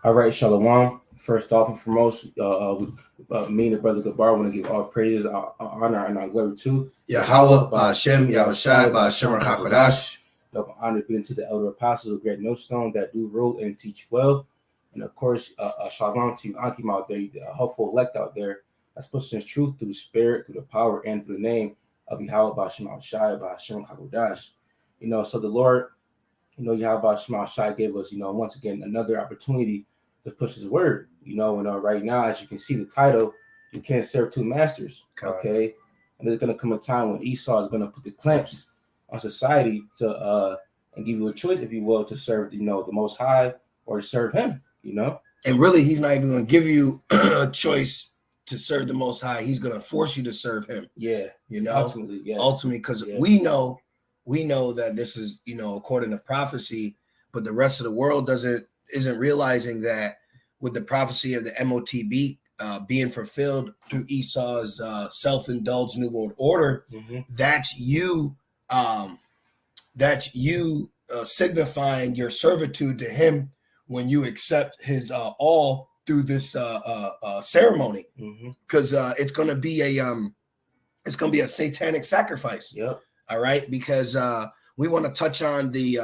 All right, Shalom. First off and foremost, me and the brother Gabar want to give all praises, honor, and our glory to Yahweh, Ba'Shem, Yahushai, Ba'Shem, HaKodash. Honor being to the elder apostles of Great Millstone that do rule and teach well. And of course, Shalom to Akim out there, the hopeful elect out there that's pushing truth through the spirit, through the power, and through the name of Yahweh, Ba'Shem, Yahushai, Ba'Shem, HaKodash. So the Lord, Yahweh, Ba'Shem, Yahushai gave us, once again, another opportunity to push his word, and right now, as you can see the title, you can't serve two masters. Okay. And there's gonna come a time when Esau is gonna put the clamps on society to and give you a choice, if you will, to serve the most high or to serve him, And really he's not even gonna give you a choice to serve the most high. He's gonna force you to serve him. Yeah, ultimately, yes. Ultimately, because we know that this is according to prophecy, but the rest of the world isn't realizing that with the prophecy of the MOTB being fulfilled through Esau's self-indulged New World Order, that's you signifying your servitude to him when you accept his all through this ceremony, because it's going to be a satanic sacrifice. Yep. All right, because we want to touch on the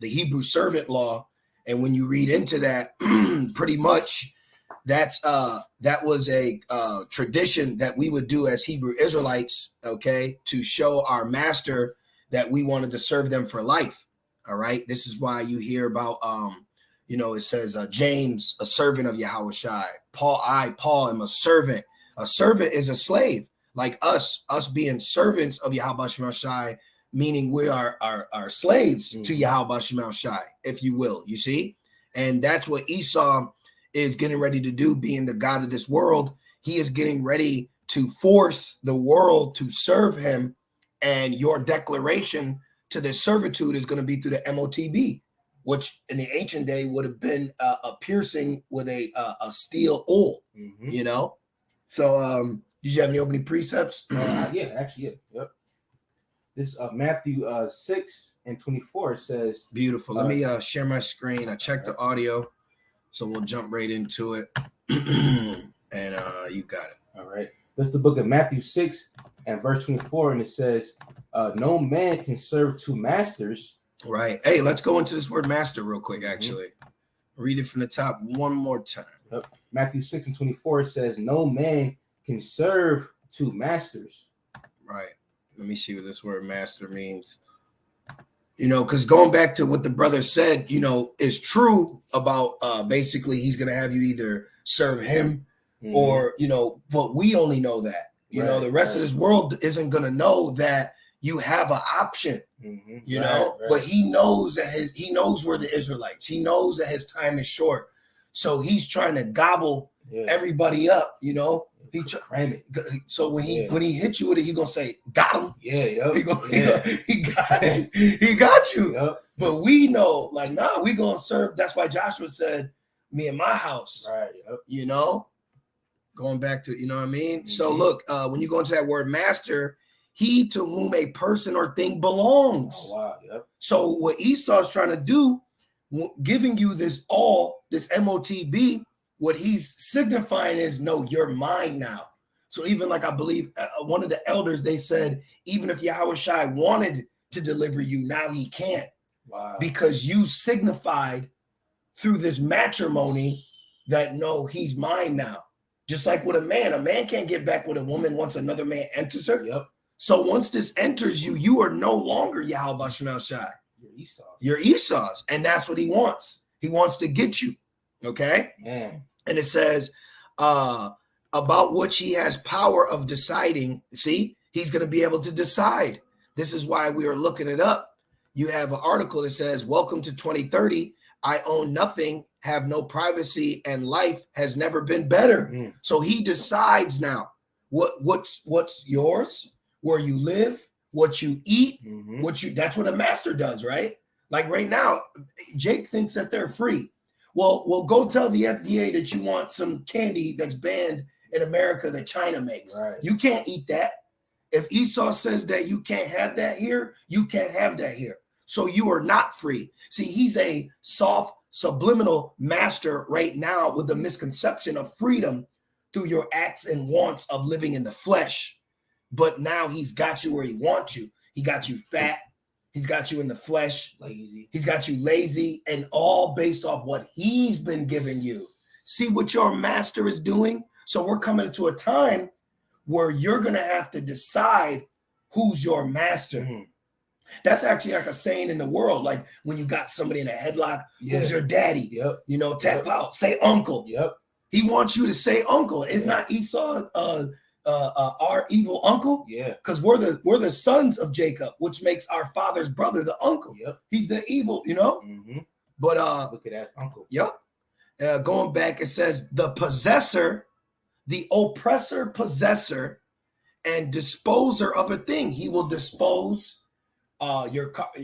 Hebrew servant law. And when you read into that, pretty much that was a tradition that we would do as Hebrew Israelites, okay, to show our master that we wanted to serve them for life. All right. This is why you hear about, it says James, a servant of Yahushai. Paul am a servant. A servant is a slave, like us being servants of Yahushai, meaning we are slaves to Yahweh Shema Shai, if you will, you see? And that's what Esau is getting ready to do, being the God of this world. He is getting ready to force the world to serve him. And your declaration to this servitude is going to be through the MOTB, which in the ancient day would have been a piercing with a steel awl, So did you have any opening precepts? Yeah, actually, yeah. Yep. This Matthew 6:24 says, beautiful. Let me share my screen. I checked the audio, so we'll jump right into it. And you got it. All right. This is the book of Matthew 6 and verse 24, and it says, no man can serve two masters. Right. Hey, let's go into this word master real quick, actually. Read it from the top one more time. Yep. Matthew 6:24 says, no man can serve two masters. Right. Let me see what this word master means. Because going back to what the brother said, is true about basically he's going to have you either serve him or, but we only know that. The rest of this world isn't going to know that you have an option, but he knows that he knows we're the Israelites. He knows that his time is short. So he's trying to gobble everybody up, He cram it. So when he hits you with it, he gonna say, "Got him." Yeah, yep. He got you. He got you. Yep. But we know, we gonna serve. That's why Joshua said, "Me and my house." Right. Yep. Going back to what I mean. So look, when you go into that word master, he to whom a person or thing belongs. Oh wow. Yep. So what Esau's trying to do, giving you this MOTB. What he's signifying is, no, you're mine now. So even I believe one of the elders, they said, even if Yahushai wanted to deliver you, now he can't. Wow. Because you signified through this matrimony that, no, he's mine now. Just like with a man can't get back with a woman once another man enters her. Yep. So once this enters you, you are no longer Yahweh Shema Shai. You're Esau's. And that's what he wants. He wants to get you. Okay. Man. And it says about which he has power of deciding. See, he's going to be able to decide. This is why we are looking it up. You have an article that says, welcome to 2030. I own nothing, have no privacy, and life has never been better. So he decides now what's yours, where you live, what you eat, that's what a master does, right? Like right now, Jake thinks that they're free. Well, go tell the FDA that you want some candy that's banned in America that China makes. Right. You can't eat that. If Esau says that you can't have that here, you can't have that here. So you are not free. See, he's a soft subliminal master right now with the misconception of freedom through your acts and wants of living in the flesh. But now he's got you where he wants you. He got you fat. He's got you in the flesh. Lazy. He's got you lazy, and all based off what he's been giving you. See what your master is doing? So we're coming to a time where you're going to have to decide who's your master. Mm-hmm. That's actually like a saying in the world. Like when you got somebody in a headlock, who's your daddy? Yep. You know, tap out, say uncle. Yep. He wants you to say uncle. It's not Esau, our evil uncle. Yeah. Because we're the sons of Jacob, which makes our father's brother the uncle. Yep. He's the evil, you know. Mm-hmm. But look at that uncle. Yep. Going back, it says the possessor, the oppressor, possessor, and disposer of a thing. He will dispose.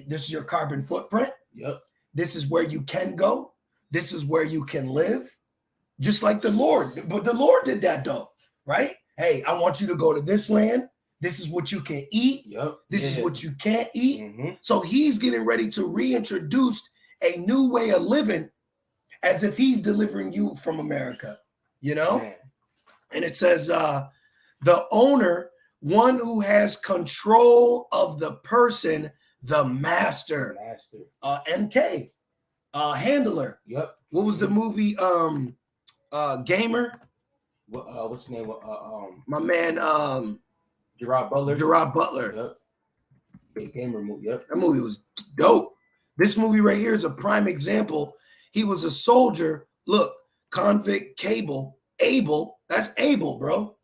This is your carbon footprint. Yep. This is where you can go. This is where you can live. Just like the Lord. But the Lord did that though, right? Hey, I want you to go to this land. This is what you can eat. Yep. This is what you can't eat. Mm-hmm. So he's getting ready to reintroduce a new way of living as if he's delivering you from America, you know? Man. And it says, the owner, one who has control of the person, the master. MK, handler. Yep. What was the movie? Gamer. What's the name? My man, Gerard Butler. Gerard Butler. Yep. Big Gamer movie. Yep. That movie was dope. This movie right here is a prime example. He was a soldier. Look, convict Cable. Abel. That's Abel, bro.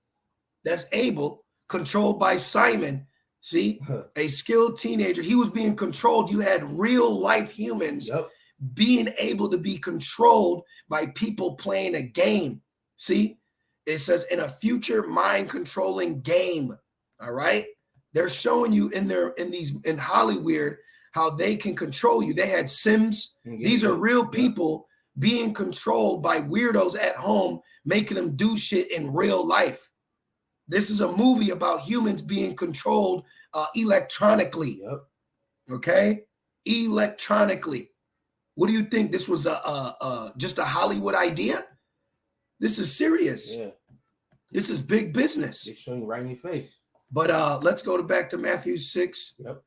That's Abel. Controlled by Simon. See, a skilled teenager. He was being controlled. You had real life humans being able to be controlled by people playing a game. See, it says in a future mind controlling game. All right. They're showing you in Hollywood how they can control you. They had Sims. These are real people being controlled by weirdos at home, making them do shit in real life. This is a movie about humans being controlled electronically. Yep. Okay, electronically. What do you think? This was just a Hollywood idea? This is serious. Yeah. This is big business. They're showing right in your face. But let's go back to Matthew 6. Yep.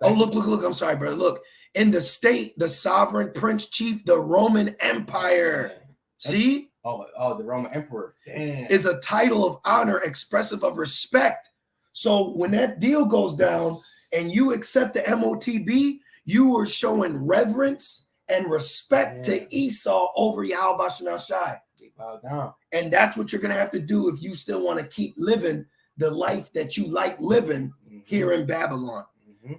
Oh, look. I'm sorry, brother. Look, in the state, the sovereign prince chief, the Roman Empire. Man. See? Oh, the Roman Emperor. Damn. Is a title of honor expressive of respect. So when that deal goes down and you accept the MOTB, you are showing reverence and respect to Esau over Yahweh Shai. They bow down. And that's what you're going to have to do if you still want to keep living the life that you like living here in Babylon.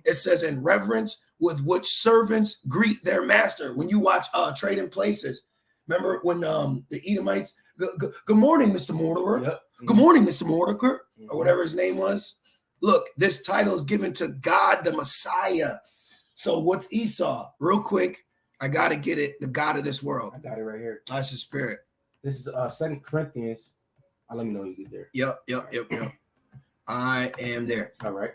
It says in reverence with which servants greet their master. When you watch Trading Places, remember when the Edomites, good morning, Mr. Mortimer. Yep. Good morning, Mr. Mortimer, or whatever his name was. Look, this title is given to God, the Messiah. So what's Esau? Real quick, I got to get it. The God of this world. I got it right here. That's the spirit. This is 2 Corinthians. Let me know when you get there. Yep. I am there. All right.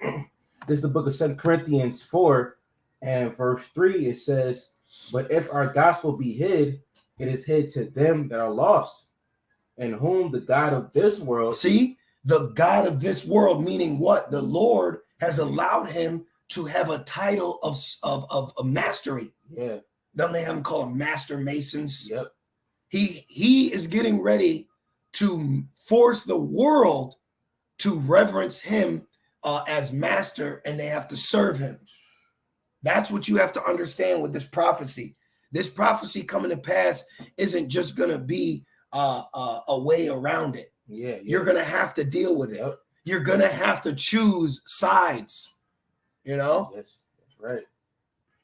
This is the book of 2 Corinthians 4 and verse 3. It says, but if our gospel be hid, it is hid to them that are lost, in whom the God of this world. See, the God of this world, meaning what? The Lord has allowed him to have a title of mastery. Yeah. Don't they have him called master masons? Yep. He is getting ready to force the world to reverence him as master, and they have to serve him. That's what you have to understand with this prophecy. This prophecy coming to pass isn't just going to be a way around it. Yeah. You're going to have to deal with it. Yep. You're going to have to choose sides, you know? Yes, that's right.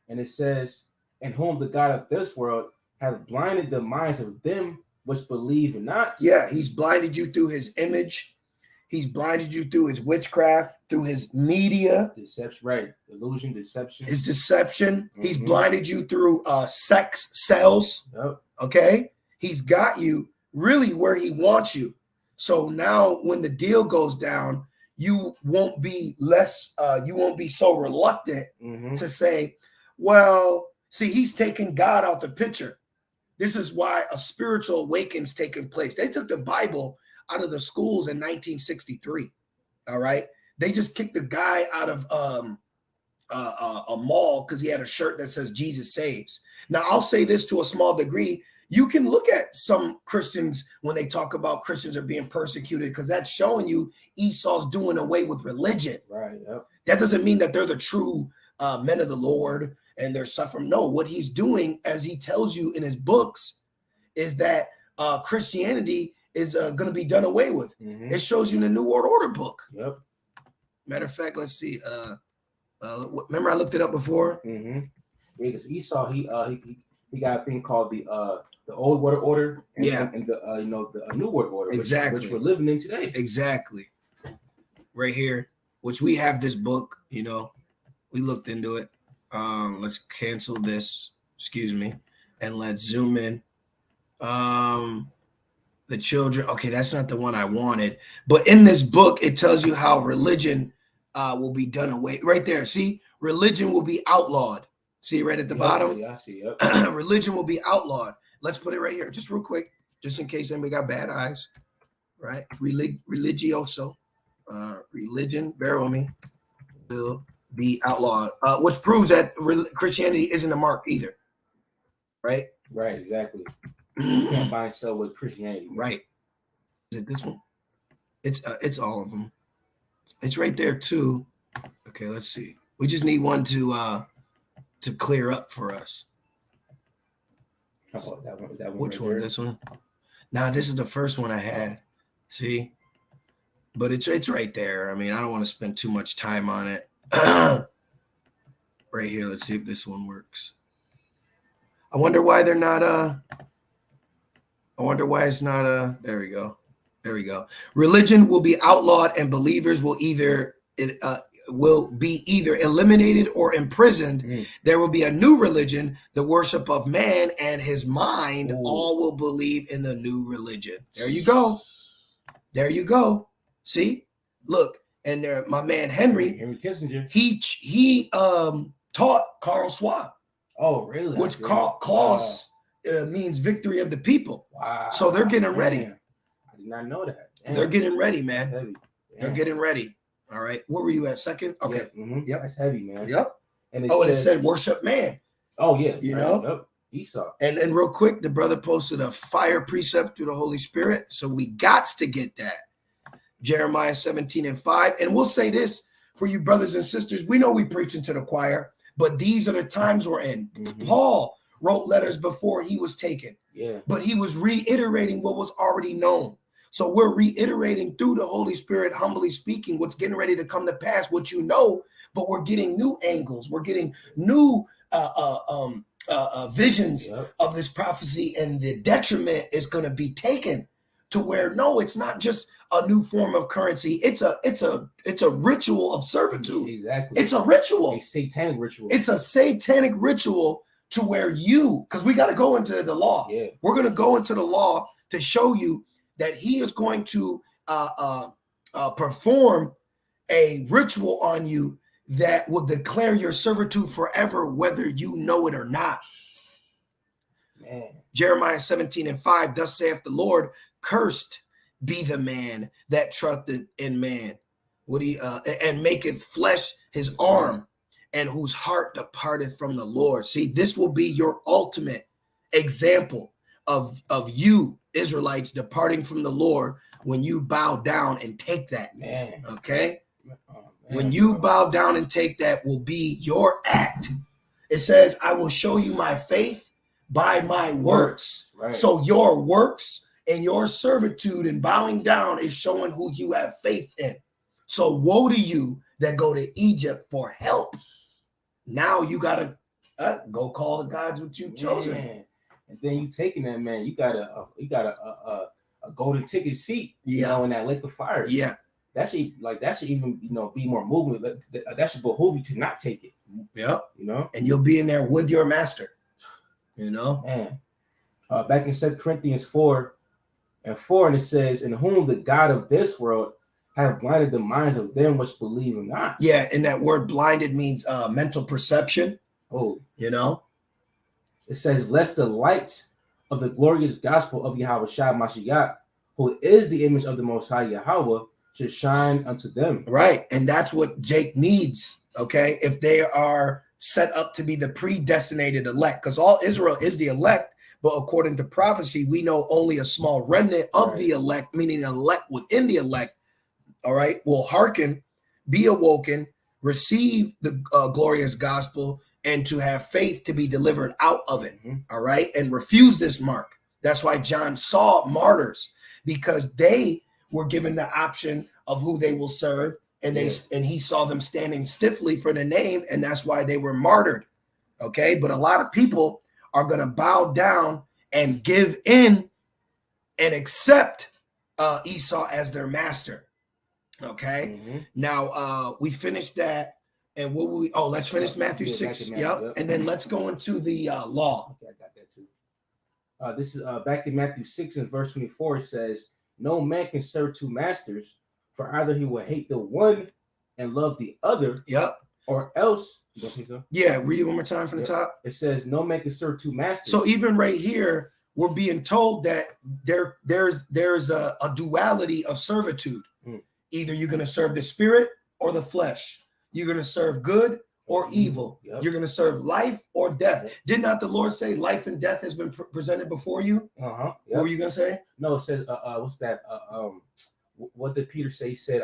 And it says, in whom the God of this world has blinded the minds of them which believe not. Yeah, he's blinded you through his image. He's blinded you through his witchcraft, through his media. Deception, right. Illusion, deception. His deception. He's blinded you through sex sells. Yep. Okay? He's got you really where he wants you. So now when the deal goes down, you won't be so reluctant to say, well, see, he's taking God out the picture. This is why a spiritual awakening's taking place. They took the Bible out of the schools in 1963. All right. They just kicked the guy out of a mall because he had a shirt that says Jesus saves. Now, I'll say this to a small degree. You can look at some Christians when they talk about Christians are being persecuted because that's showing you Esau's doing away with religion. Right. Yep. That doesn't mean that they're the true men of the Lord and they're suffering. No, what he's doing, as he tells you in his books, is that Christianity is going to be done away with. Mm-hmm. It shows you in the New World Order book. Yep. Matter of fact, let's see. Remember I looked it up before? Mm-hmm. Yeah, because Esau, he got a thing called the old world order, and, Yeah, and the the new world order, exactly, which we're living in today. Exactly. Right here, which we have this book. You know, we looked into it. Let's cancel this. Excuse me, and let's zoom in. The children. Okay, that's not the one I wanted. But in this book, it tells you how religion will be done away. Right there. See, religion will be outlawed. See right at the bottom? Yeah, I see. Yep. Religion will be outlawed. Let's put it right here, just real quick, just in case anybody got bad eyes. Right? Religioso. Religion, bear with me, will be outlawed. Which proves that Christianity isn't a mark either. Right? Right, exactly. You can't buy and sell with Christianity. Right. Is it this one? It's all of them. It's right there too. Okay, let's see. We just need one to clear up for us. Oh, that one. Which right one? there. This one? Nah, this is the first one I had. See? But it's right there. I mean, I don't want to spend too much time on it. Right here. Let's see if this one works. I wonder why they're not I wonder why it's not there we go. There we go. Religion will be outlawed and believers will be either eliminated or imprisoned. Mm. There will be a new religion, the worship of man and his mind. Ooh. All will believe in the new religion. There you go. There you go. See? Look, and there, my man Henry Kissinger. He taught Karl Schwab. Oh, really? Which Klaus means victory of the people. Wow. So they're getting ready. Man. I did not know that. Damn. They're getting ready, man. That's heavy. They're getting ready. All right. Where were you at? Second? Okay. Yeah, mm-hmm. Yep. That's heavy, man. Yep. And it said worship man. Oh, yeah. You know? Yep. Esau. And real quick, the brother posted a fire precept through the Holy Spirit. So we got to get that. Jeremiah 17:5. And we'll say this for you brothers and sisters. We know we preaching to the choir, but these are the times we're in. Mm-hmm. Paul wrote letters before he was taken. Yeah. But he was reiterating what was already known. So we're reiterating through the Holy Spirit, humbly speaking, what's getting ready to come to pass, what you know, but we're getting new angles. We're getting new visions of this prophecy, and the detriment is going to be taken to where, no, it's not just a new form of currency. It's a ritual of servitude. Exactly. It's a ritual. A satanic ritual. It's a satanic ritual to where because we got to go into the law. Yeah. We're going to go into the law to show you that he is going to perform a ritual on you that will declare your servitude forever, whether you know it or not. Man. Jeremiah 17:5, thus saith the Lord, cursed be the man that trusteth in man, and maketh flesh his arm, and whose heart departeth from the Lord. See, this will be your ultimate example of you Israelites departing from the Lord when you bow down and take that. Man. Okay? Oh, man. When you bow down and take that will be your act. It says, I will show you my faith by my works. Right. So your works and your servitude and bowing down is showing who you have faith in. So woe to you that go to Egypt for help. Now you got to go call the gods what you've chosen. Man. And then you taking that, man. You got a golden ticket seat. You know, in that lake of fire. Yeah. That should even be more movement. That should behoove you to not take it. Yep. You know, and you'll be in there with your master. You know, man. Back in 2 Corinthians 4:4, and it says, "In whom the God of this world have blinded the minds of them which believe not." Yeah, and that word "blinded" means mental perception. Oh, you know, it says, "Lest the light of the glorious gospel of Yahweh Shai Mashiach, who is the image of the Most High Yahweh, should shine unto them. Right. And that's what Jake needs. Okay. If they are set up to be the predestinated elect, because all Israel is the elect, but according to prophecy, we know only a small remnant of the elect, meaning the elect within the elect, all right, will hearken, be awoken, receive the glorious gospel, and to have faith to be delivered out of it, all right, and refuse this mark. That's why John saw martyrs, because they were given the option of who they will serve, and he saw them standing stiffly for the name, and that's why they were martyred. Okay, but a lot of people are going to bow down and give in and accept Esau as their master. Okay, now we finished that, and what will we? Oh, let's finish Matthew 6. Yep, and then let's go into the law. Okay, I got that too. This is back in Matthew 6 and verse 24. It says, "No man can serve two masters, for either he will hate the one and love the other, Yep, or else." You don't think so? Yeah, read it one more time from the top. It says, "No man can serve two masters." So even right here, we're being told that there's a duality of servitude. Either you're going to serve the spirit or the flesh. You're going to serve good or evil. You're going to serve life or death. Did not the Lord say life and death has been presented before you? What were you going to say? No, it says, what's that? What did Peter say? He said,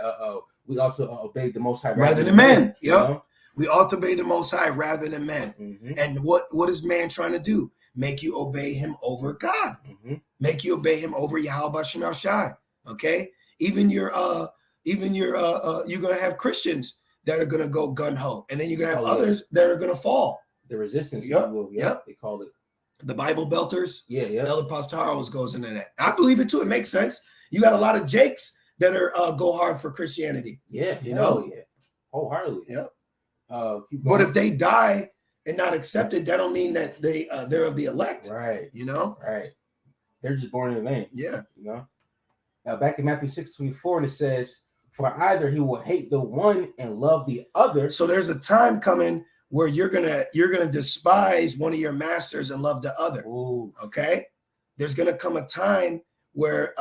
we ought to obey the Most High rather than men. Yep. You know? We ought to obey the Most High rather than men. And what is man trying to do? Make you obey him over God. Make you obey him over Yahweh Shem Shai. Okay? Even you're gonna have Christians that are gonna go gun ho, and then you're gonna have others that are gonna fall. The resistance. Yep. They call it the Bible belters. Yeah. Elder Pastor always goes into that. I believe it too. It makes sense. You got a lot of Jakes that are go hard for Christianity. Yeah, you know, wholeheartedly. Yeah. But if they die and not accepted, that don't mean that they're of the elect. Right. You know. Right. They're just born in vain. Yeah. You know. Back in Matthew 6:24, and it says, "For either he will hate the one and love the other." So there's a time coming where you're gonna despise one of your masters and love the other. Ooh. Okay. There's gonna come a time where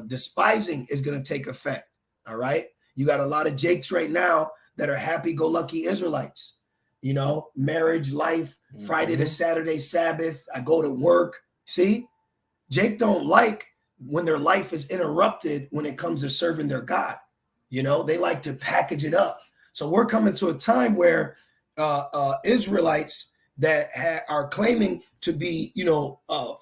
despising is gonna take effect. All right. You got a lot of Jakes right now that are happy-go-lucky Israelites. You know, marriage, life, Friday to Saturday, Sabbath. I go to work. See, Jake don't like when their life is interrupted when it comes to serving their God. You know, they like to package it up. So we're coming to a time where Israelites that are claiming to be,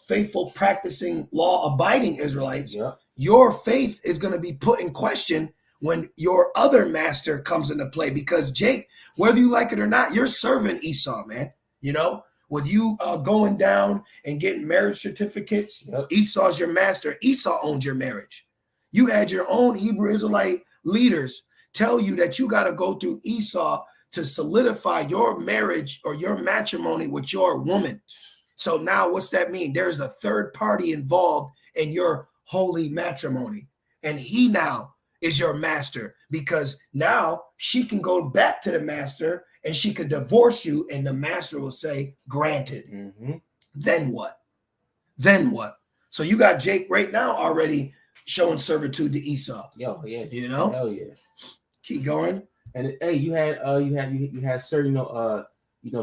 faithful, practicing, law-abiding Israelites, your faith is going to be put in question when your other master comes into play. Because Jake, whether you like it or not, you're serving Esau, man. You know, with you going down and getting marriage certificates, Esau's your master. Esau owns your marriage. You had your own Hebrew Israelite leaders tell you that you got to go through Esau to solidify your marriage or your matrimony with your woman. So now what's that mean? There's a third party involved in your holy matrimony. And he now is your master, because now she can go back to the master and she could divorce you, and the master will say, granted. Then what? So you got Jake right now already showing servitude to Esau. Yes. You know? Hell yeah. Keep going. And hey, you had certain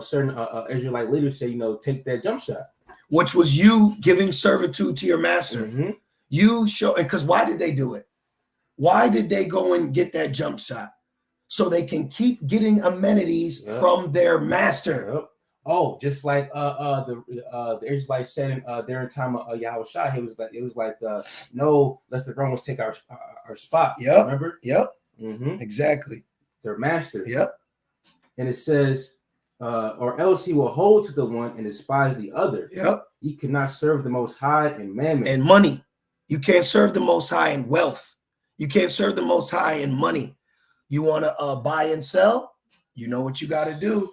certain Israelite leaders say, take that jump shot, which was you giving servitude to your master. You show, because why did they do it? Why did they go and get that jump shot? So they can keep getting amenities from their master. Oh, just like the Israelites said during time of Yahweh Shai, it was like no, lest the Romans take our spot. Remember? Exactly. Their master. And it says, or else he will hold to the one and despise the other. He cannot serve the Most High in mammon and money. You can't serve the Most High in wealth. You can't serve the Most High in money. You want to buy and sell? You know what you got to do.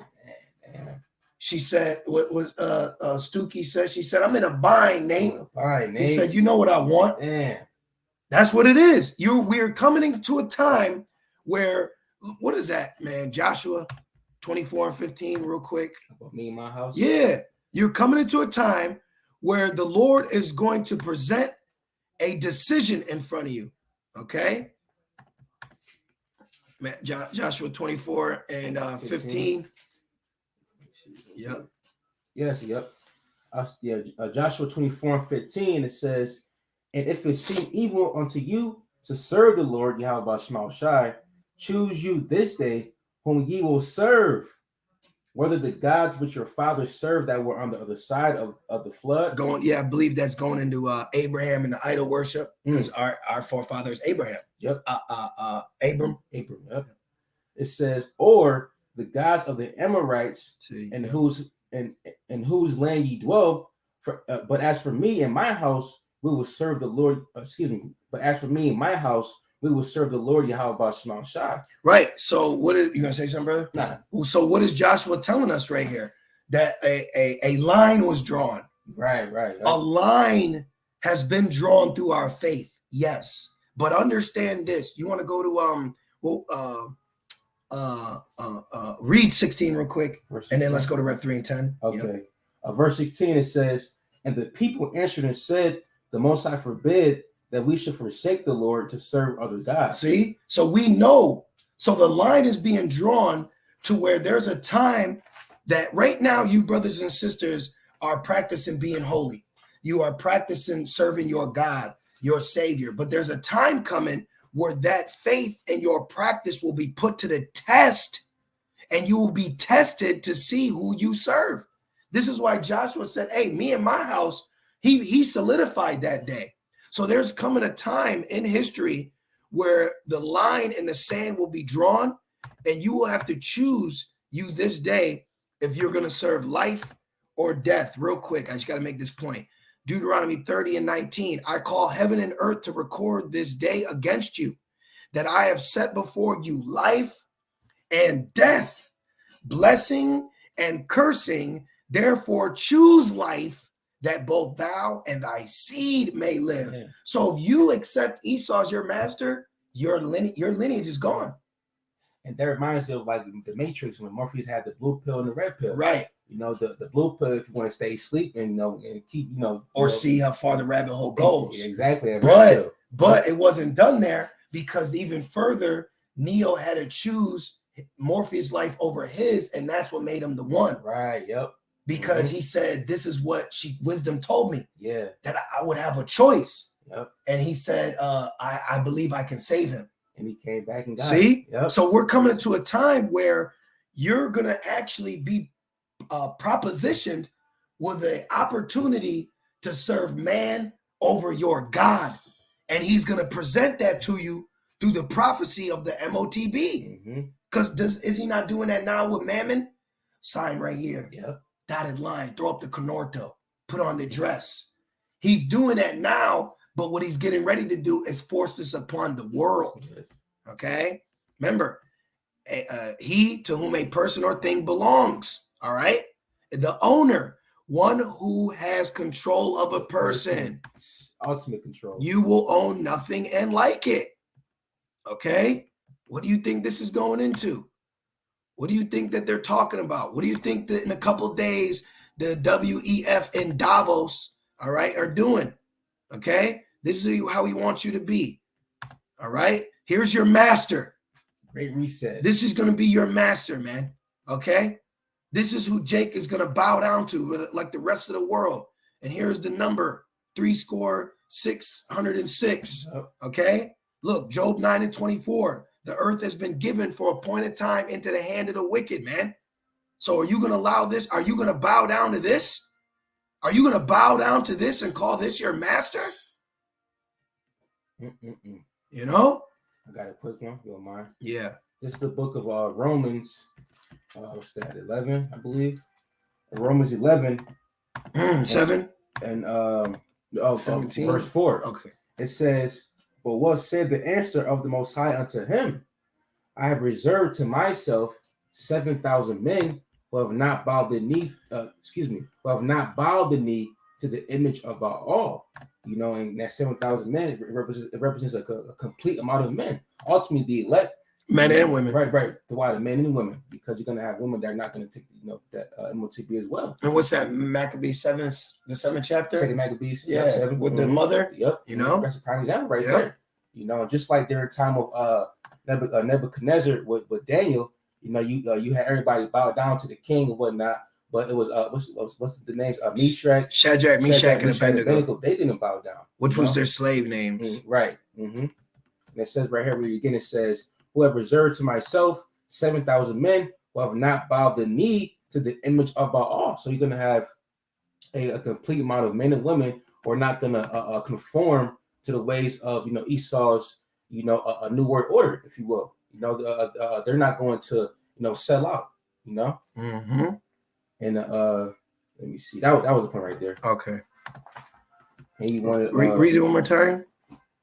She said, what was Stookie said? She said, I'm in a bind, Nate. He said, you know what I want? That's what it is. We're coming to a time where, what is that, man? Joshua 24:15, real quick. About me and my house. Yeah. You're coming into a time where the Lord is going to present a decision in front of you. Okay. Joshua 24 and 15. Yep. Yes, yep. Joshua 24 and 15, it says, and if it seem evil unto you to serve the Lord Yahweh Shema Shai, choose you this day whom ye will serve, whether the gods which your fathers served that were on the other side of the flood. I believe that's going into Abraham and the idol worship, because our forefather is Abraham. Yep. Abram. Yep. It says, or the gods of the Amorites, in whose land ye dwell. But as for me and my house, we will serve the Lord. But as for me and my house, we will serve the Lord Yahweh Shema Shai. Right. So what is you gonna say, something, brother? Nah. So what is Joshua telling us right here? That a line was drawn. Right. A line has been drawn through our faith. Yes. But understand this. You want to go to read 16 real quick, and then let's go to Rev 3 and 10. Okay. Verse 16, it says, and the people answered and said, the Most High forbid that we should forsake the Lord to serve other gods. See, so we know. So the line is being drawn to where there's a time that right now you brothers and sisters are practicing being holy. You are practicing serving your God, your Savior. But there's a time coming where that faith and your practice will be put to the test, and you will be tested to see who you serve. This is why Joshua said, hey, me and my house, he solidified that day. So there's coming a time in history where the line in the sand will be drawn, and you will have to choose you this day if you're going to serve life or death. Real quick, I just got to make this point. Deuteronomy 30 and 19, I call heaven and earth to record this day against you, that I have set before you life and death, blessing and cursing. Therefore choose life, that both thou and thy seed may live. Yeah. So if you accept Esau as your master, your lineage is gone. And that reminds me of like the Matrix, when Morpheus had the blue pill and the red pill. Right. You know, the blue pill, if you want to stay asleep and and keep, or see how far the rabbit hole goes. Exactly. But it wasn't done there, because even further, Neo had to choose Morpheus' life over his, and that's what made him the one. Right. Yep. Because he said, this is what wisdom told me. Yeah. That I would have a choice. Yep. And he said, I believe I can save him. And he came back and got See? Yep. So we're coming to a time where you're going to actually be propositioned with an opportunity to serve man over your God. And he's going to present that to you through the prophecy of the MOTB. Because is he not doing that now with Mammon? Sign right here. Yep. Dotted line, throw up the Conorto, put on the dress. He's doing that now, but what he's getting ready to do is force this upon the world. Yes. Okay? Remember, he to whom a person or thing belongs, all right? The owner, one who has control of a person. Ultimate control. You will own nothing and like it. Okay? What do you think this is going into? What do you think that they're talking about? What do you think that in a couple of days, the WEF in Davos, all right, are doing? Okay? This is how he wants you to be. All right? Here's your master. Great reset. This is going to be your master, man. Okay? This is who Jake is going to bow down to, like the rest of the world. And here's the number, 606. Okay? Look, Job 9 and 24. The earth has been given for appointed time into the hand of the wicked, man. So are you going to allow this? Are you going to bow down to this? Are you going to bow down to this and call this your master? You know? I got a quick one. You don't mind? Yeah. This is the book of Romans. What's that? 11, I believe. Romans 11. 7. And 17. Verse 4. Okay. It says, but what said the answer of the Most High unto him? I have reserved to myself 7,000 men who have not bowed the knee. Who have not bowed the knee to the image of Baal. And that 7,000 men represents a complete amount of men. Ultimately, the elect Men and women. Right. Why the men and women? Because you're gonna have women that are not gonna take that MOTB as well. And what's that? Maccabees 7, the 7th chapter. Second Maccabees, yeah, 7. With the mother. Yep. You know, that's a prime example right there. You know, just like during the time of Nebuchadnezzar with Daniel, you know, you had everybody bow down to the king and whatnot. But it was what's the names? Meshach, Shadrach, Meshach, and Abednego. They didn't bow down, which was their slave names, right? And it says right here, we begin. It says, "Who have reserved to myself 7,000 men who have not bowed the knee to the image of Baal." So you're gonna have a complete amount of men and women who are not gonna conform to the ways of Esau's a new world order, if you will. They're not going to sell out. And let me see. That was a point right there. Okay. And you want to read it one more time?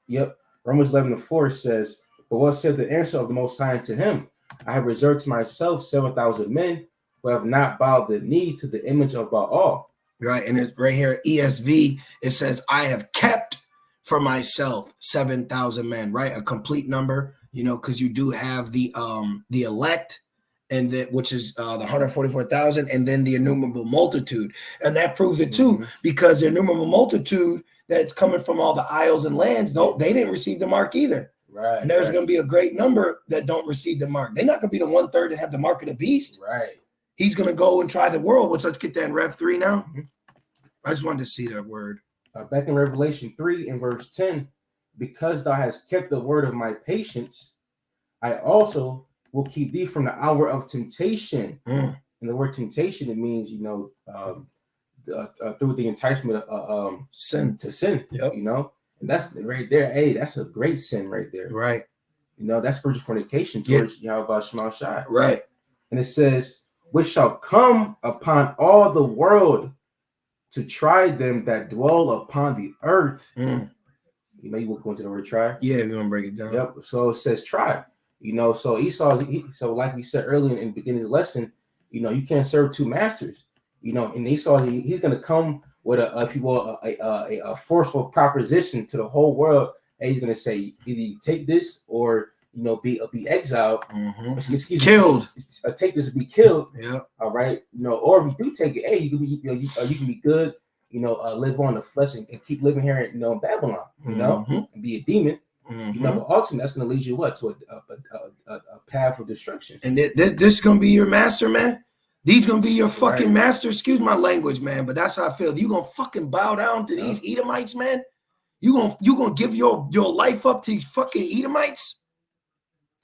Yep. Romans 11:4 says, "But what said the answer of the Most High to him? I have reserved to myself 7,000 men who have not bowed the knee to the image of Baal." Right. And it's right here, ESV, it says, "I have kept for myself 7,000 men," right? A complete number, because you do have the elect, and that which is the 144,000, and then the innumerable multitude. And that proves it too, because the innumerable multitude that's coming from all the isles and lands, no, they didn't receive the mark either. Right. And there's going to be a great number that don't receive the mark. They're not going to be the 1/3 that have the mark of the beast. Right. He's going to go and try the world. Let's get that in Rev 3 now. I just wanted to see that word. Back in Revelation 3 in verse 10, "Because thou hast kept the word of my patience, I also will keep thee from the hour of temptation." And the word temptation, it means, through the enticement of sin to sin. Yep. And that's right there. Hey, that's a great sin right there. Right. That's spiritual fornication towards Yahweh Shema Shai. Right. And it says, "Which shall come upon all the world to try them that dwell upon the earth." You will go into the word try. Yeah, we're gonna break it down. Yep. So it says try. So Esau, so like we said earlier in the beginning of the lesson, you can't serve two masters. And Esau, he's gonna come with if you will, a forceful proposition to the whole world. And he's gonna say, either you take this or be exiled, killed. Take this and be killed. Yeah. All right. Or if you do take it, hey, you can be you can be good. Live on the flesh and keep living here in Babylon. And be a demon. But ultimately that's going to lead you to a path of destruction. And this gonna be your master, man. These gonna be your fucking master. Excuse my language, man, but that's how I feel. You gonna fucking bow down to these Edomites, man? You gonna give your life up to these fucking Edomites?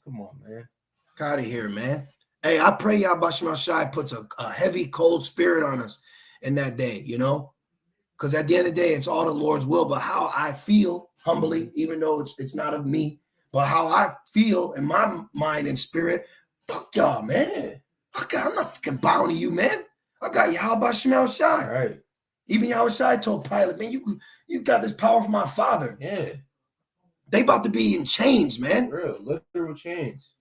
Come on, man. Get out of here, man. Hey, I pray Yahweh Shema Shai puts a heavy, cold spirit on us in that day, because at the end of the day, it's all the Lord's will. But how I feel humbly, even though it's not of me, but how I feel in my mind and spirit, fuck y'all, man. I'm not fucking bowing to you, man. I got Yahweh Shema Shai. Right. Even Yahweh Shai told Pilate, man, you got this power from my father. Yeah. They about to be in chains, man. Real, literal chains.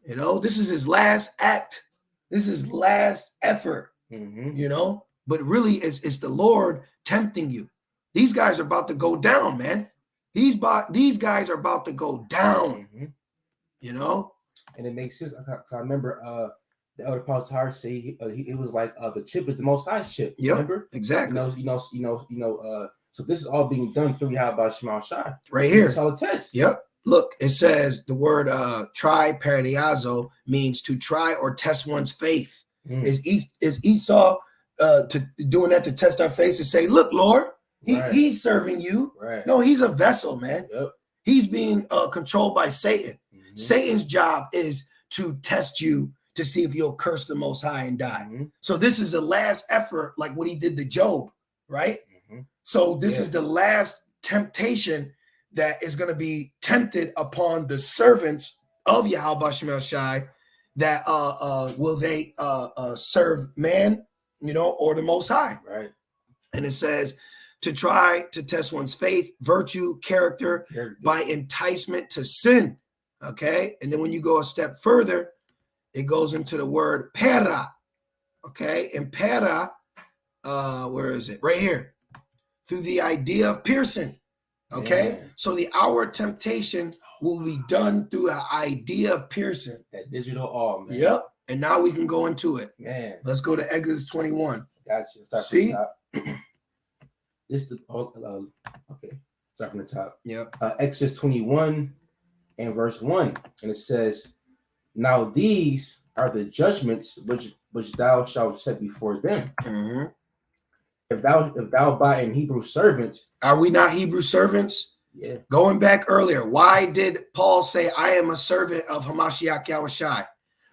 This is his last act. This is his last effort. But really, it's the Lord tempting you. These guys are about to go down, man. These guys are about to go down. And it makes sense. I remember the elder Paul Tahar say it was like the chip is the Most High chip. Yep, remember exactly. So this is all being done through Yahweh Shema Shai. Right here. It's all a test. Yep. Look, it says the word try, paradiazo, means to try or test one's faith. Is Esau doing that to test our faith, to say, look, Lord, he's serving you. Right. No, he's a vessel, man. Yep. He's being controlled by Satan. Satan's job is to test you to see if you'll curse the Most High and die. So this is the last effort, like what he did to Job, right? So this is the last temptation that is going to be tempted upon the servants of Yahweh Shema Shai, that will they serve man, or the Most High. Right. And it says to try to test one's faith, virtue, character by enticement to sin. Okay. And then when you go a step further, it goes into the word pera. Okay. And pera, where is it? Right here. Through the idea of piercing. Okay. So the hour of temptation will be done through an idea of piercing. That digital all, man. Yep. And now we can go into it. Man. Let's go to Exodus 21. Gotcha. Start from the top. This the okay. Start from the top. Yep. Exodus 21 and verse 1. And it says, now these are the judgments which thou shalt set before them. Mm-hmm. If thou buy in Hebrew servants. Are we not Hebrew servants? Yeah. Going back earlier, why did Paul say, I am a servant of Hamashiach Yahushai?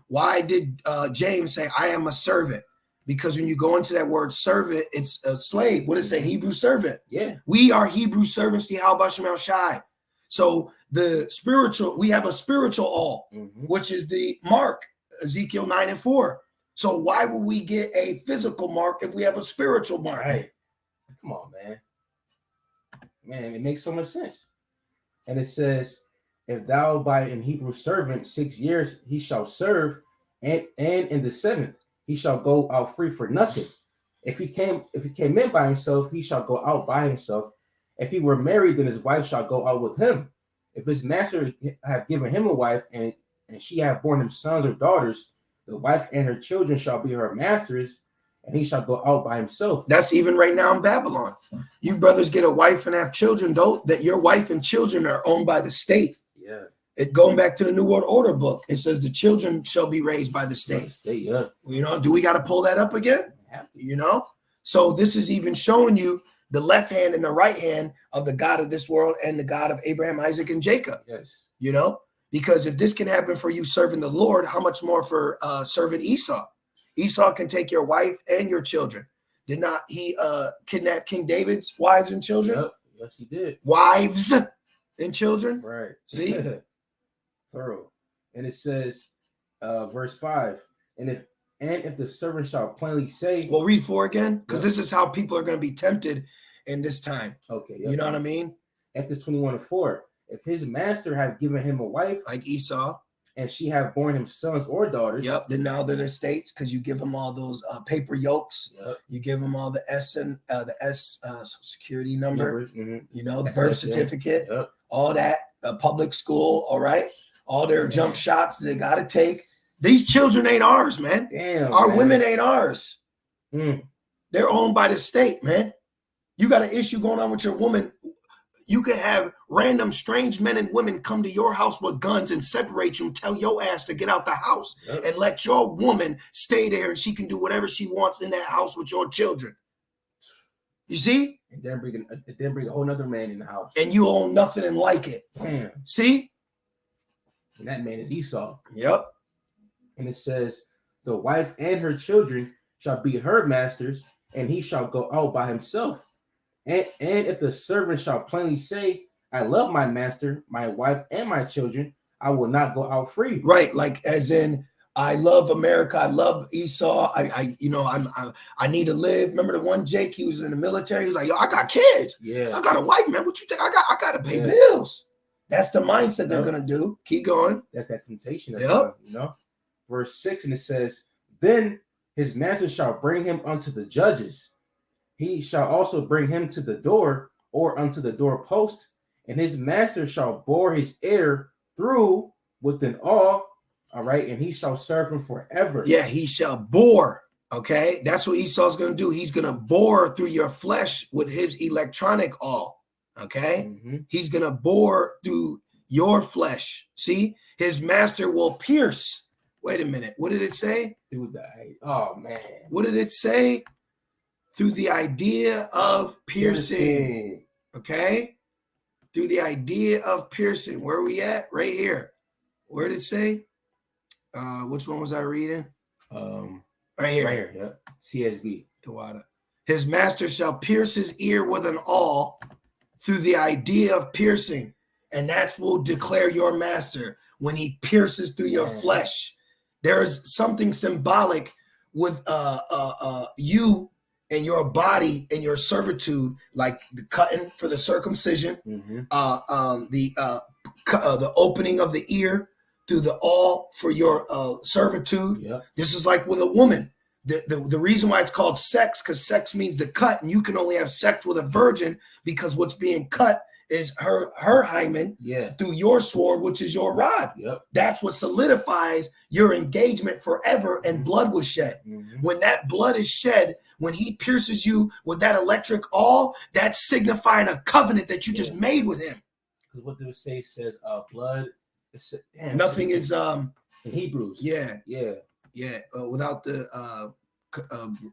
Why did James say, I am a servant? Because when you go into that word servant, it's a slave. What does it say? Hebrew servant. Yeah. We are Hebrew servants to Yahweh Shai. So the spiritual, we have a spiritual all, which is the mark, Ezekiel 9 and 4. So why would we get a physical mark if we have a spiritual mark? Right. Come on, man. Man, it makes so much sense. And it says, if thou buy in Hebrew servant 6 years, he shall serve, and in the 7th he shall go out free for nothing. If he came in by himself, he shall go out by himself. If he were married, then his wife shall go out with him. If his master have given him a wife, and she have borne him sons or daughters, the wife and her children shall be her masters, and he shall go out by himself. That's even right now in Babylon. You brothers get a wife and have children, though, that your wife and children are owned by the state. Yeah. It going back to the New World Order book. It says the children shall be raised by the state. Yeah. You know, do we got to pull that up again? You know? So this is even showing you the left hand and the right hand of the God of this world and the God of Abraham, Isaac, and Jacob. Yes. You know? Because if this can happen for you serving the Lord, how much more for serving Esau? Esau can take your wife and your children. Did not he kidnap King David's wives and children? Yep. Yes, he did. Wives and children. Right. See? Thorough. And it says, verse 5, and if the servant shall plainly say, well, read 4 again, because this is how people are going to be tempted in this time. Okay. Yep. You know what I mean? Exodus 21 and 4. If his master have given him a wife, like Esau, and she have borne him sons or daughters. Yep. Then now they're the states, because you give them all those paper yokes. Yep. You give them all the S and the S Social Security number. Mm-hmm. You know, the birth certificate. Yep. All that public school. All right. All their jump shots they got to take. These children ain't ours, man. Damn. Our women ain't ours. Mm. They're owned by the state, man. You got an issue going on with your woman. You could have random strange men and women come to your house with guns and separate you and tell your ass to get out the house and let your woman stay there, and she can do whatever she wants in that house with your children. You see? And then bring a whole nother man in the house. And you own nothing and like it. Damn. See? And that man is Esau. Yep. And it says, the wife and her children shall be her masters, and he shall go out by himself. And if the servant shall plainly say, I love my master, my wife, and my children, I will not go out free. Right, like as in, I love America, I love Esau. I need to live. Remember the one Jake? He was in the military. He was like, yo, I got kids. Yeah, I got a wife, man. What you think? I got to pay bills. That's the mindset they're gonna do. Keep going. That's that temptation. Yep. You know, verse 6, and it says, then his master shall bring him unto the judges. He shall also bring him to the door or unto the doorpost, and his master shall bore his ear through with an awl. All right, and he shall serve him forever. Yeah, he shall bore. Okay, that's what Esau's going to do. He's going to bore through your flesh with his electronic awl. Okay, he's going to bore through your flesh. See, his master will pierce. Wait a minute. What did it say? Oh man. What did it say? Through the idea of piercing. Okay, through the idea of piercing. Where are we at? Right here. Where did it say? Which one was I reading? Right here. Right here, yeah. CSB. Tawada. His master shall pierce his ear with an awl through the idea of piercing. And that will declare your master when he pierces through your flesh. There is something symbolic with you and your body and your servitude, like the cutting for the circumcision, the opening of the ear through the awl for your servitude. Yep. This is like with a woman. The reason why it's called sex, because sex means to cut, and you can only have sex with a virgin because what's being cut is her hymen Yeah. through your sword, which is your rod. Yep. That's what solidifies your engagement forever, and blood was shed. Mhm. When that blood is shed, when he pierces you with that electric awl, that's signifying a covenant that you just made with him. Because what they say says blood. Damn, Nothing is in Hebrews. yeah without the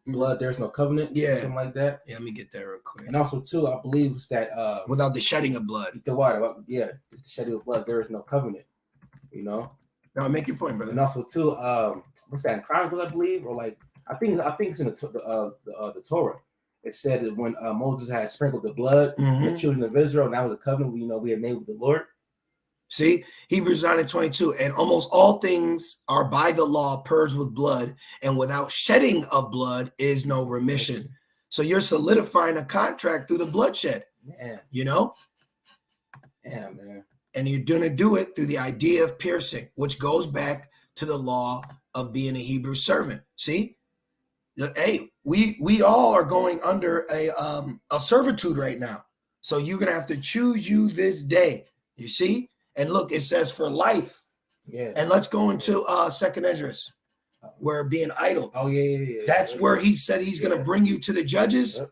blood. There's no covenant. Yeah. Something like that. Yeah, let me get that real quick. And also too, I believe it's that Without the shedding of blood. the water. Yeah, it's the shedding of blood. There is no covenant. You know. No, make your point, brother. And also too, what's that in Chronicles? I believe, or like I think it's in the Torah. It said that when Moses had sprinkled the blood, the children of Israel, and that was a covenant we had made with the Lord. See, Hebrews 9:22, and almost all things are by the law purged with blood, and without shedding of blood is no remission. So you're solidifying a contract through the bloodshed. Man. You know? Yeah, man. And you're going to do it through the idea of piercing, which goes back to the law of being a Hebrew servant. See? Hey, we all are going under a servitude right now. So you're going to have to choose you this day. You see? And look, it says for life. Yeah. And let's go into Second Esdras, where being idle. Oh, yeah. That's where he said he's going to bring you to the judges. Yep.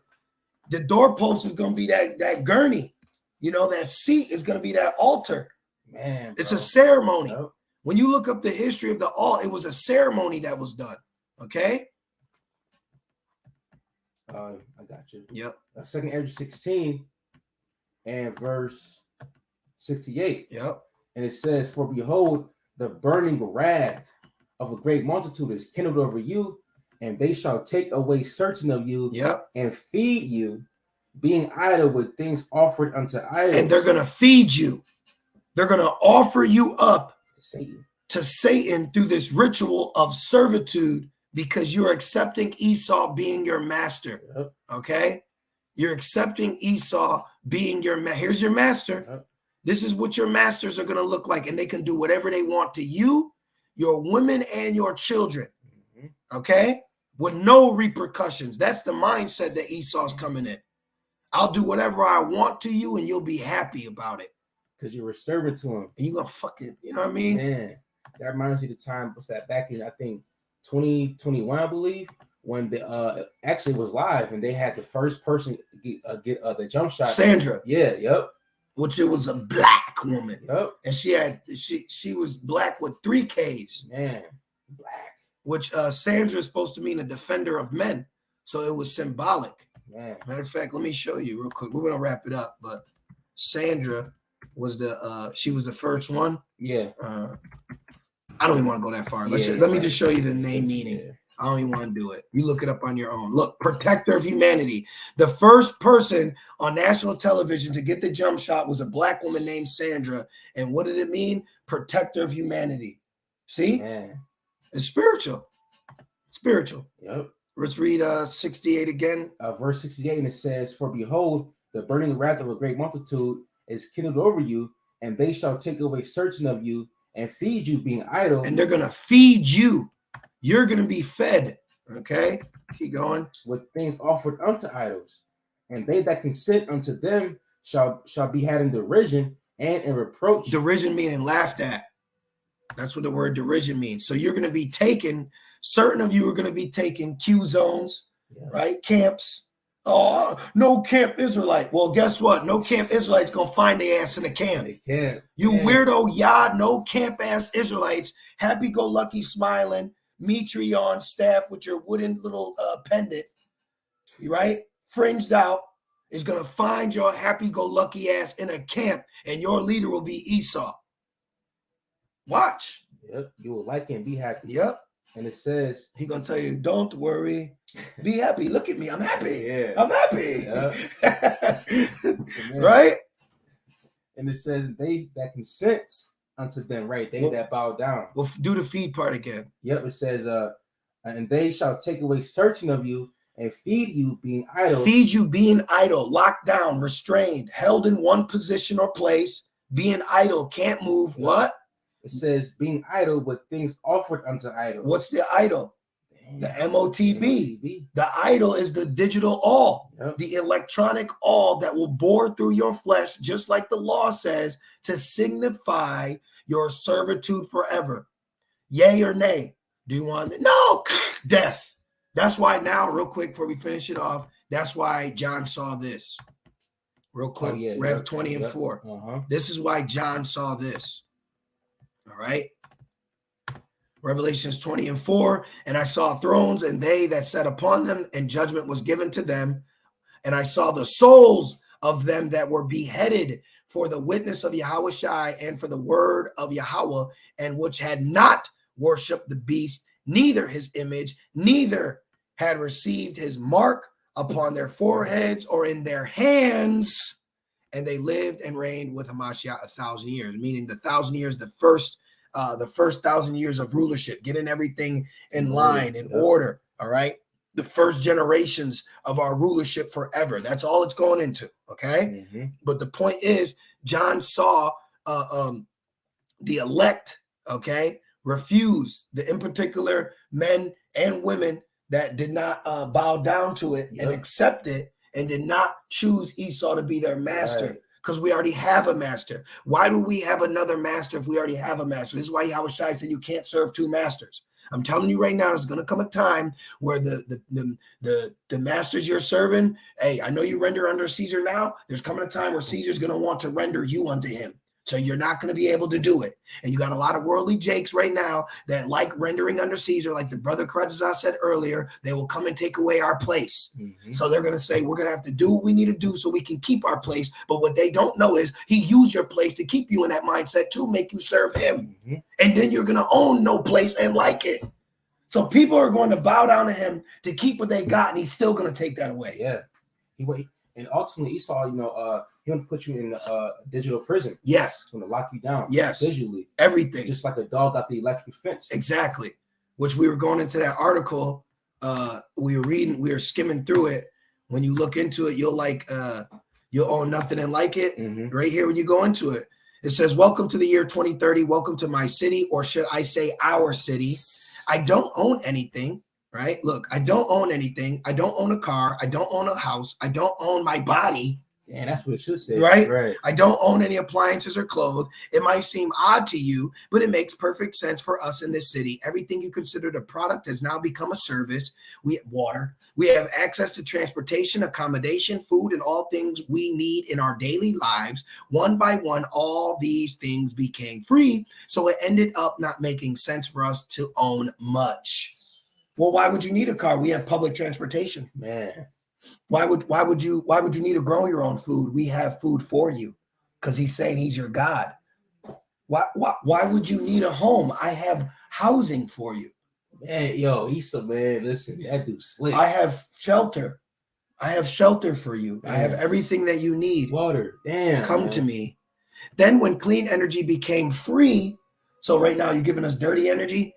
The doorpost is going to be that gurney. You know, that seat is going to be that altar. Man, it's a ceremony. Yep. When you look up the history of the altar, it was a ceremony that was done. Okay? I got you. Yep. Second Esdras 16 and verse 68. Yep. And it says, "For behold, the burning wrath of a great multitude is kindled over you, and they shall take away certain of you, and feed you, being idle with things offered unto idols." And they're going to feed you. They're going to offer you up to Satan through this ritual of servitude, because you're accepting Esau being your master. Yep. Okay? You're accepting Esau being your here's your master. Yep. This is what your masters are going to look like, and they can do whatever they want to you, your women, and your children. Okay? With no repercussions. That's the mindset that Esau's coming in. I'll do whatever I want to you, and you'll be happy about it. Because you were servant to him. And you're going to fucking, you know what I mean? Man, that reminds me of the time, what's that, back in, I think, 2021, I believe, when the actually was live, and they had the first person get the jump shot. Sandra. Yeah, yep. Which it was a black woman. Yep. And she was black with 3 Ks. Man, black. Which Sandra is supposed to mean a defender of men. So it was symbolic. Man. Matter of fact, let me show you real quick. We're gonna wrap it up, but Sandra was she was the first one. Yeah. I don't even want to go that far. Let me just show you the name meaning. Yeah. I don't even want to do it. You look it up on your own. Look, protector of humanity. The first person on national television to get the jump shot was a black woman named Sandra. And what did it mean? Protector of humanity. See? Man. It's spiritual. Spiritual. Yep. Let's read 68 again. Verse 68, and it says, "For behold, the burning wrath of a great multitude is kindled over you, and they shall take away certain of you, and feed you, being idle." And they're going to feed you. You're going to be fed. Okay? Keep going. "With things offered unto idols, and they that consent unto them shall be had in derision and in reproach." Derision meaning laughed at. That's what the word derision means. So you're going to be taken, certain of you are going to be taken Q zones, right? Camps. Oh, no camp Israelite. Well, guess what? No camp Israelites going to find their ass in a camp. They can't. You weirdo, no camp ass Israelites, happy-go-lucky smiling, Mitri on staff with your wooden little pendant, right? Fringed out, is going to find your happy-go-lucky ass in a camp, and your leader will be Esau. Watch. Yep. You will like it and be happy. Yep. And it says, he's going to tell you, don't worry, be happy. Look at me. I'm happy. Yeah. I'm happy. Yep. Right? And it says, they that consent unto them, right? They that bow down. We'll do the feed part again. Yep. It says, and they shall take away certain of you and feed you, being idle. Feed you, being idle, locked down, restrained, held in one position or place, being idle, can't move. What? It says, being idle with things offered unto idols. What's the idol? Damn. The MOTB. MOTB. The idol is the digital all, Yep. the electronic all that will bore through your flesh, just like the law says, to signify your servitude forever. Yay or nay? Do you want it? No, death. That's why now, real quick, before we finish it off, that's why John saw this. Real quick, Rev 20 and 4. This is why John saw this. All right. Revelations 20 and 4. And I saw thrones, and they that sat upon them, and judgment was given to them. And I saw the souls of them that were beheaded for the witness of Yahushua and for the word of Yahweh, and which had not worshipped the beast, neither his image, neither had received his mark upon their foreheads or in their hands. And they lived and reigned with Hamashiach 1,000 years, meaning the 1,000 years, the first 1,000 years of rulership, getting everything in line, in order. All right. The first generations of our rulership forever. That's all it's going into. Okay. But the point is, John saw the elect, okay, refuse, in particular, men and women that did not bow down to it and accept it, and did not choose Esau to be their master, because we already have a master. Why do we have another master if we already have a master? This is why Yahushua said you can't serve two masters. I'm telling you right now, there's going to come a time where the masters you're serving, hey, I know you render under Caesar now. There's coming a time where Caesar's going to want to render you unto him. So you're not going to be able to do it. And you got a lot of worldly jakes right now that like rendering under Caesar, like the brother Kredzah said earlier, they will come and take away our place. So they're going to say, we're going to have to do what we need to do so we can keep our place. But what they don't know is he used your place to keep you in that mindset to make you serve him. And then you're going to own no place and like it. So people are going to bow down to him to keep what they got, and he's still going to take that away. Yeah. And ultimately, Esau, he going to put you in a digital prison. Yes. He's going to lock you down. Yes. Visually. Everything. Just like a dog got the electric fence. Exactly. Which we were going into that article. We were skimming through it. When you look into it, you'll own nothing and like it. Right here when you go into it. It says, welcome to the year 2030. Welcome to my city, or should I say our city. I don't own anything. Right? Look, I don't own anything. I don't own a car. I don't own a house. I don't own my body. Yeah, that's what it should say. Right? I don't own any appliances or clothes. It might seem odd to you, but it makes perfect sense for us in this city. Everything you considered a product has now become a service. We have water. We have access to transportation, accommodation, food, and all things we need in our daily lives. One by one, all these things became free. So it ended up not making sense for us to own much. Well, why would you need a car? We have public transportation. Man. Why would you need to grow your own food? We have food for you, because he's saying he's your God. Why would you need a home? I have housing for you. Man, yo, Esau, man, listen, that dude slick. I have shelter. I have shelter for you. Man. I have everything that you need. Water. Damn. Come to me. Then when clean energy became free, so right now you're giving us dirty energy,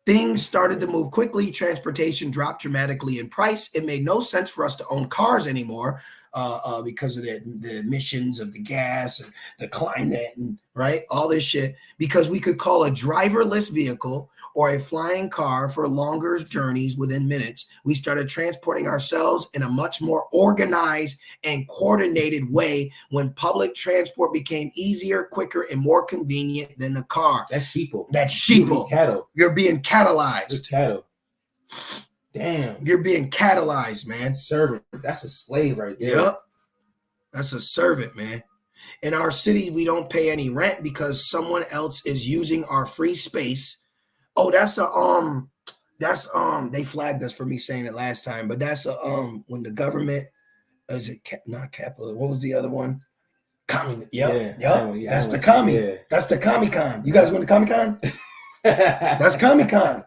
things started to move quickly. Transportation dropped dramatically in price. It made no sense for us to own cars anymore because of the emissions of the gas and the climate and all this shit. Because we could call a driverless vehicle or a flying car for longer journeys within minutes. We started transporting ourselves in a much more organized and coordinated way when public transport became easier, quicker, and more convenient than the car. That's sheeple. That's sheeple. Cattle. You're being catalyzed. You're cattle. Damn. You're being catalyzed, man. Servant. That's a slave right there. Yep. That's a servant, man. In our city, we don't pay any rent because someone else is using our free space. Oh, they flagged us for me saying it last time, but that's when the government, is it not capital? What was the other one? Commie. Yep. That's the commie. Yeah. That's the Comic-Con. You guys went to Comic-Con? That's Comic-Con.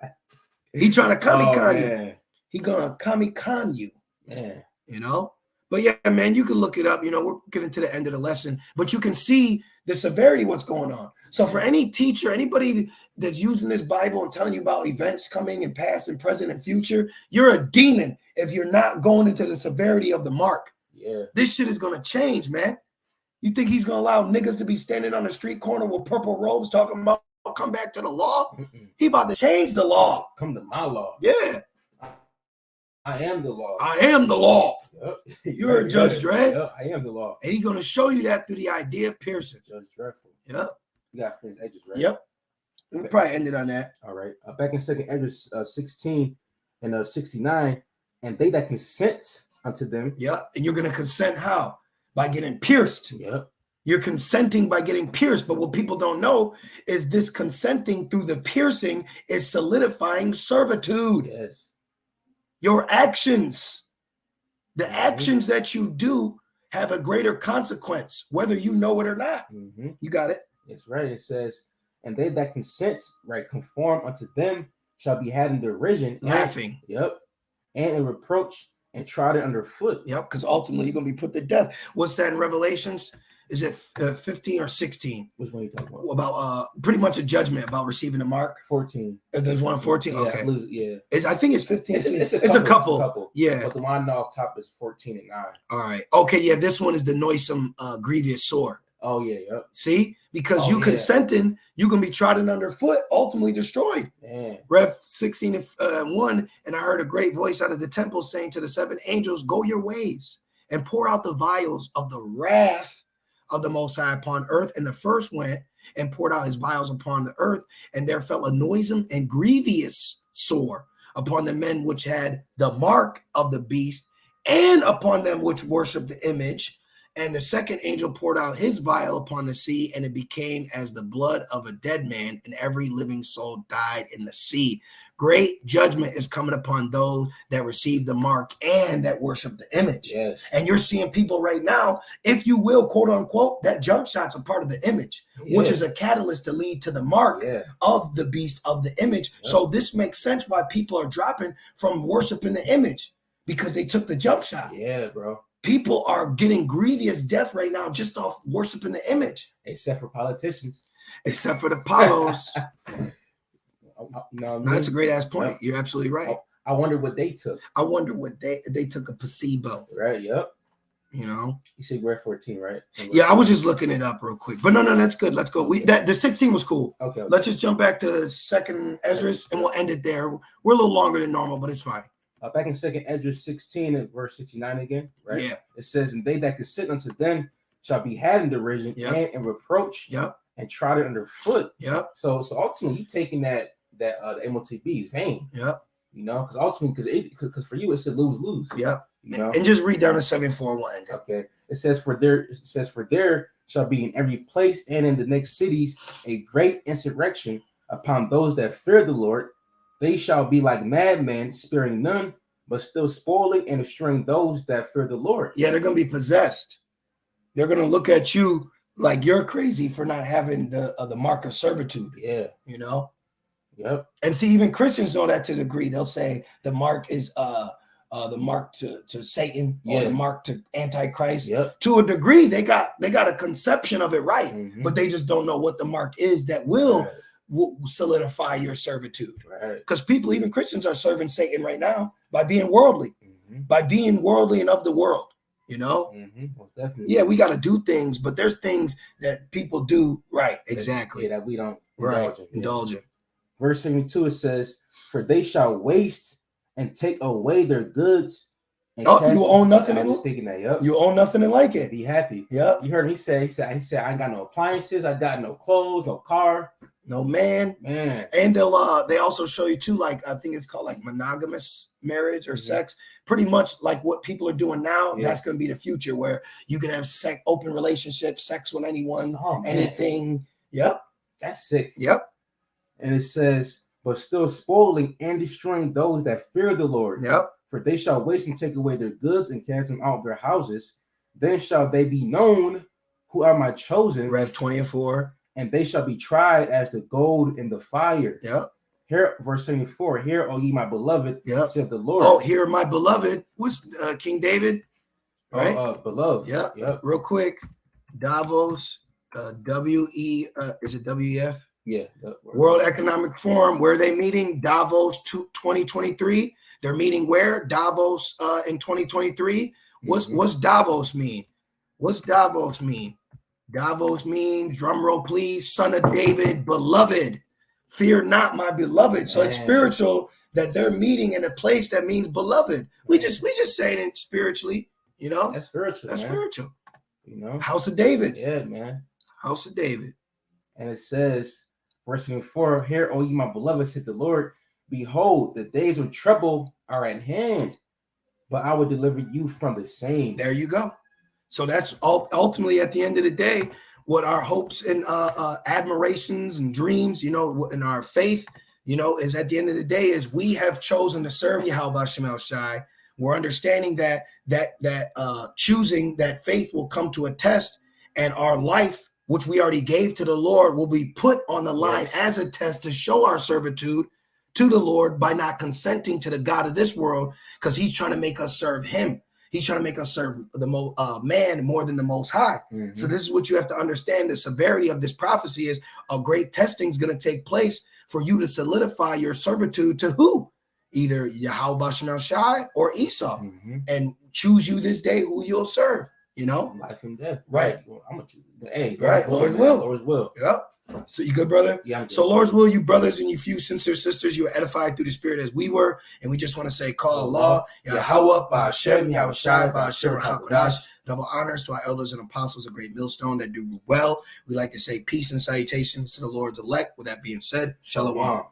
He trying to Comic-Con you. He gonna Comic-Con you. Man. But yeah, man, you can look it up. We're getting to the end of the lesson, but you can see the severity of what's going on. So for any teacher, anybody that's using this Bible and telling you about events coming and past and present and future, you're a demon if you're not going into the severity of the mark. Yeah. This shit is going to change, man. You think he's going to allow niggas to be standing on the street corner with purple robes talking about come back to the law? He about to change the law. Come to my law. Yeah. I am the law. I am the law. Yep. You're a Judge Dredd. Yep, I am the law. And he's going to show you that through the idea of piercing. Judge Dreadful. Yep. You got finished edges, right? Yep. We probably ended on that. All right. Back in 2nd Edges 16 and 69, and they that consent unto them. Yeah. And you're going to consent how? By getting pierced. Yep. You're consenting by getting pierced. But what people don't know is this consenting through the piercing is solidifying servitude. Yes. Your actions, the actions that you do have a greater consequence, whether you know it or not. Mm-hmm. You got it. It's right. It says, and they that consent, right, conform unto them shall be had in derision. Laughing. Yep. And in reproach and trodden underfoot. Yep. Because ultimately you're going to be put to death. What's that in Revelations? Is it 15 or 16? Which one are you talking about? About pretty much a judgment about receiving the mark. 14. There's one in 14. Yeah, Okay. Yeah. I think it's 15. It's a couple. Yeah. But the one off top is 14 and 9. All right. Okay. Yeah. This one is the noisome, grievous sore. Oh, yeah. Yep. See, because you consenting, you can be trodden underfoot, ultimately destroyed. Man. Rev 16 1. And I heard a great voice out of the temple saying to the 7 angels, go your ways and pour out the vials of the wrath of the Most High upon earth. And the first went and poured out his vials upon the earth, and there fell a noisome and grievous sore upon the men which had the mark of the beast, and upon them which worshiped the image. And the second angel poured out his vial upon the sea, and it became as the blood of a dead man, and every living soul died in the sea. Great judgment is coming upon those that receive the mark and that worship the image. Yes. And you're seeing people right now, if you will, quote unquote, that jump shot's a part of the image, which is a catalyst to lead to the mark of the beast of the image. So this makes sense why people are dropping from worshiping the image, because they took the jump shot. Yeah, bro. People are getting grievous death right now just off worshiping the image. Except for politicians. Except for the Paulos. No, that's a great ass point. You're absolutely right. I wonder what they took. I wonder what they took a placebo. Right, yep. You know? You said we're 14, right? Yeah, I was just looking it up real quick. But no, that's good. Let's go. The 16 was cool. Okay. Let's just jump back to 2nd Esdras and we'll end it there. We're a little longer than normal, but it's fine. Back in 2nd Esdras 16 and verse 69 again, right? Yeah. It says, and they that consent unto them shall be had in derision and in reproach and trodden underfoot. Yep. So ultimately, you taking that the MOTB is vain. Yep. You know, because ultimately, because for you, it's a lose-lose. Yep. You know? And just read down to 7:4. Okay. It says, for there shall be in every place and in the next cities a great insurrection upon those that fear the Lord. They shall be like madmen, sparing none, but still spoiling and destroying those that fear the Lord. Yeah, they're going to be possessed. They're going to look at you like you're crazy for not having the mark of servitude. Yeah. You know? Yep. And see, even Christians know that to a degree. They'll say the mark is the mark to Satan or the mark to Antichrist. Yep. To a degree, they got a conception of it right, but they just don't know what the mark is that will solidify your servitude. Right. Because people, even Christians, are serving Satan right now by being worldly, by being worldly and of the world. You know? Most definitely. Yeah, we got to do things, but there's things that people do right. Exactly. That we don't indulge in. Verse 72, it says, for they shall waste and take away their goods. And you own nothing in it? Thinking that, You own nothing and like it. Be happy. Yep. You heard him say, I ain't got no appliances, I got no clothes, no car. No man. And they also show you too, like I think it's called like monogamous marriage or sex. Pretty much like what people are doing now. That's going to be the future, where you can have open relationships, sex with anyone, anything. Yep. That's sick. Yep. And it says, but still spoiling and destroying those that fear the Lord. Yep. For they shall waste and take away their goods and cast them out of their houses. Then shall they be known who are my chosen. Rev 20:4. And they shall be tried as the gold in the fire. Yep. Here, verse 74. Hear, O ye my beloved, said the Lord. Oh, hear my beloved was King David, right? Beloved. Yeah. Yep. Real quick, Davos, is it WEF? Yeah. World Economic Forum. Where are they meeting? Davos 2023. They're meeting where? Davos in 2023. What's Davos mean? What's Davos mean? Davos means, drum roll please, son of David, beloved. Fear not, my beloved. So it's spiritual that they're meeting in a place that means beloved. We just saying it spiritually, you know. That's spiritual. That's man. spiritual. You know, House of David. Yeah, man. House of David. And it says, verse 24, "Hear, O ye my beloved, said the Lord, behold, the days of trouble are at hand, but I will deliver you from the same." There you go. So that's ultimately at the end of the day, what our hopes and admirations and dreams, you know, in our faith, you know, is at the end of the day is we have chosen to serve Yahweh Shem El Shai. We're understanding that choosing that faith will come to a test, and our life, which we already gave to the Lord, will be put on the line as a test to show our servitude to the Lord by not consenting to the God of this world, because he's trying to make us serve him. He's trying to make us serve the man more than the Most High. Mhm. So this is what you have to understand. The severity of this prophecy is a great testing is going to take place for you to solidify your servitude to who? Either Yahweh Shem El Shai or Esau. Mhm. And choose you this day who you'll serve, you know? Life and death. Right. Well, I'm gonna choose. Hey, Right. Lord's will. Lord's will. Yep. So you good, brother? Yeah. So Lord's will, you brothers and you few sincere sisters, you were edified through the Spirit as we were. And we just want to say, call Allah, Yahweh, Ba'ashem, Yahushai, Ba'ashem, HaKodash. Double honors to our elders and apostles of Great Millstone that do well. We like to say peace and salutations to the Lord's elect. With that being said, Shalom.